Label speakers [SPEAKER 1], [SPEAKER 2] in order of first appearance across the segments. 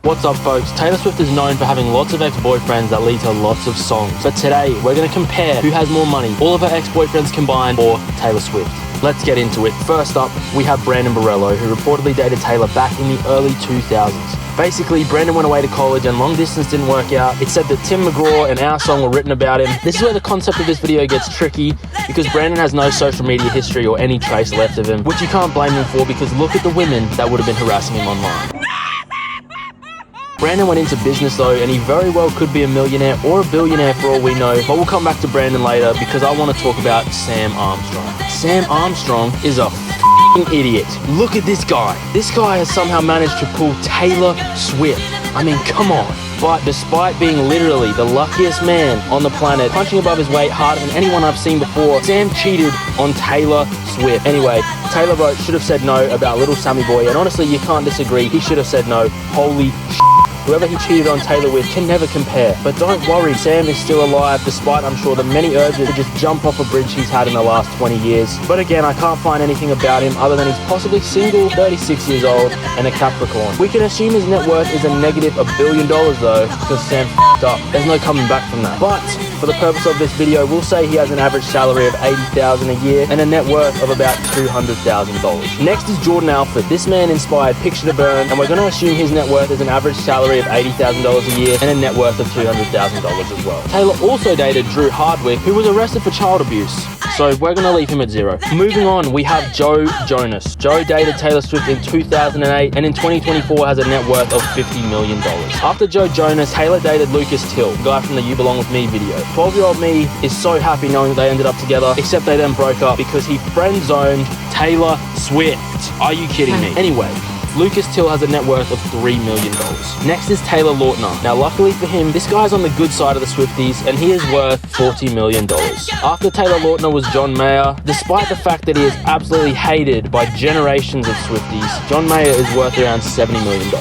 [SPEAKER 1] What's up, folks? Taylor Swift is known for having lots of ex-boyfriends that lead to lots of songs. But today, we're going to compare who has more money, all of her ex-boyfriends combined or Taylor Swift. Let's get into it. First up, we have Brandon Borello, who reportedly dated Taylor back in the early 2000s. Basically, Brandon went away to college and long distance didn't work out. It said that Tim McGraw and Our Song were written about him. This is where the concept of this video gets tricky because Brandon has no social media history or any trace left of him, which you can't blame him for because look at the women that would have been harassing him online. Brandon went into business though, and he very well could be a millionaire or a billionaire for all we know, but we'll come back to Brandon later because I want to talk about Sam Armstrong. Sam Armstrong is a f***ing idiot. Look at this guy. This guy has somehow managed to pull Taylor Swift. I mean, come on. But despite being literally the luckiest man on the planet, punching above his weight harder than anyone I've seen before, Sam cheated on Taylor Swift. Anyway, Taylor wrote, should have said no about little Sammy boy, and honestly, you can't disagree. He should have said no. Holy shit. Whoever he cheated on Taylor with can never compare. But don't worry, Sam is still alive, despite I'm sure the many urges to just jump off a bridge he's had in the last 20 years. But again, I can't find anything about him other than he's possibly single, 36 years old, and a Capricorn. We can assume his net worth is a negative $1 billion though, because Sam f***ed up. There's no coming back from that. But for the purpose of this video, we'll say he has an average salary of $80,000 a year and a net worth of about $200,000. Next is Jordan Alford. This man inspired Picture to Burn, and we're going to assume his net worth is an average salary of $80,000 a year and a net worth of $200,000 as well. Taylor also dated Drew Hardwick, who was arrested for child abuse. So we're going to leave him at zero. Moving on, we have Joe Jonas. Joe dated Taylor Swift in 2008 and in 2024 has a net worth of $50 million. After Joe Jonas, Taylor dated Lucas Till, the guy from the You Belong With Me video. 12-year-old me is so happy knowing that they ended up together, except they then broke up because he friend-zoned Taylor Swift. Are you kidding me? Anyway, Lucas Till has a net worth of $3 million. Next is Taylor Lautner. Now, luckily for him, this guy's on the good side of the Swifties, and he is worth $40 million. After Taylor Lautner was John Mayer. Despite the fact that he is absolutely hated by generations of Swifties, John Mayer is worth around $70 million.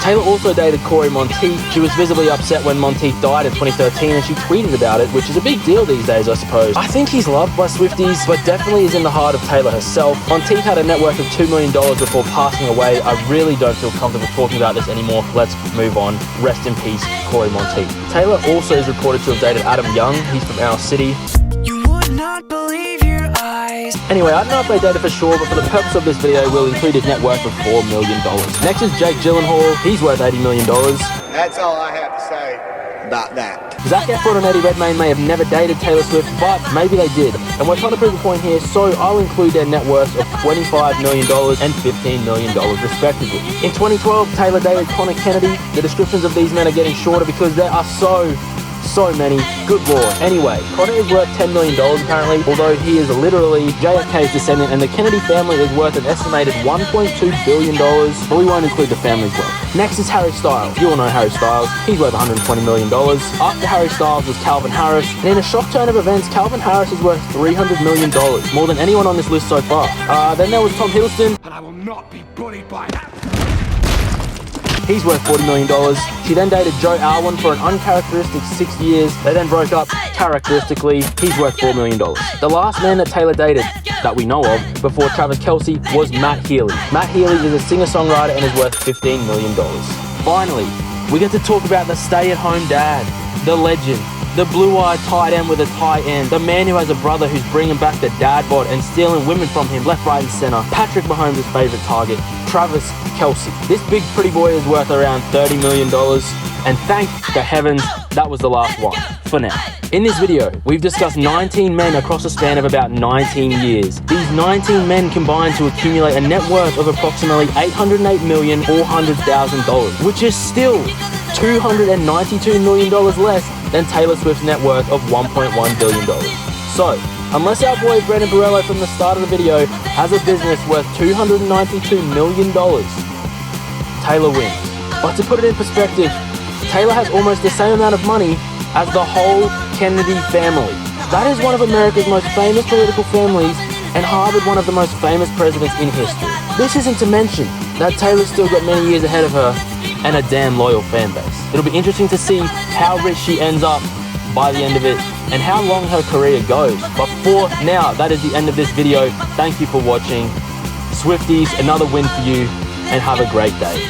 [SPEAKER 1] Taylor also dated Corey Monteith. She was visibly upset when Monteith died in 2013, and she tweeted about it, which is a big deal these days, I suppose. I think he's loved by Swifties, but definitely is in the heart of Taylor herself. Monteith had a net worth of $2 million before passing away. I really don't feel comfortable talking about this anymore. Let's move on. Rest in peace, Corey Monteith. Taylor also is reported to have dated Adam Young. He's from our city.
[SPEAKER 2] You would not believe your eyes.
[SPEAKER 1] Anyway, I don't know if they dated for sure, but for the purpose of this video, we'll include his net worth of $4 million. Next is Jake Gyllenhaal. He's worth $80 million.
[SPEAKER 3] That's all I have to say about that.
[SPEAKER 1] Zac Efron and Eddie Redmayne may have never dated Taylor Swift, but maybe they did. And we're trying to prove a point here, so I'll include their net worths of $25 million and $15 million respectively. In 2012, Taylor dated Connor Kennedy. The descriptions of these men are getting shorter because there are so many. Good lord. Anyway, Connor is worth $10 million apparently, although he is literally JFK's descendant, and the Kennedy family is worth an estimated $1.2 billion, but we won't include the family's wealth. Next is Harry Styles. You all know Harry Styles. He's worth $120 million. After Harry Styles was Calvin Harris, and in a shock turn of events, Calvin Harris is worth $300 million, more than anyone on this list so far. Then there was Tom Hiddleston.
[SPEAKER 3] And I will not be bullied by that.
[SPEAKER 1] He's worth $40 million. She then dated Joe Alwyn for an uncharacteristic 6 years. They then broke up characteristically. He's worth $4 million. The last man that Taylor dated that we know of before Travis Kelce was Matt Healy. Matt Healy is a singer-songwriter and is worth $15 million. Finally, we get to talk about the stay-at-home dad, the legend, the blue-eyed tight end with a tight end, the man who has a brother who's bringing back the dad bod and stealing women from him left, right, and center. Patrick Mahomes' favorite target, Travis Kelce. This big pretty boy is worth around $30 million, and thank the heavens that was the last one, for now. In this video, we've discussed 19 men across a span of about 19 years. These 19 men combined to accumulate a net worth of approximately $808,400,000, which is still $292 million less than Taylor Swift's net worth of $1.1 billion. So, unless our boy Brandon Borello from the start of the video has a business worth $292 million, Taylor wins. But to put it in perspective, Taylor has almost the same amount of money as the whole Kennedy family. That is one of America's most famous political families and harbored one of the most famous presidents in history. This isn't to mention that Taylor's still got many years ahead of her and a damn loyal fan base. It'll be interesting to see how rich she ends up by the end of it and how long her career goes. But for now, that is the end of this video. Thank you for watching. Swifties, another win for you, and have a great day.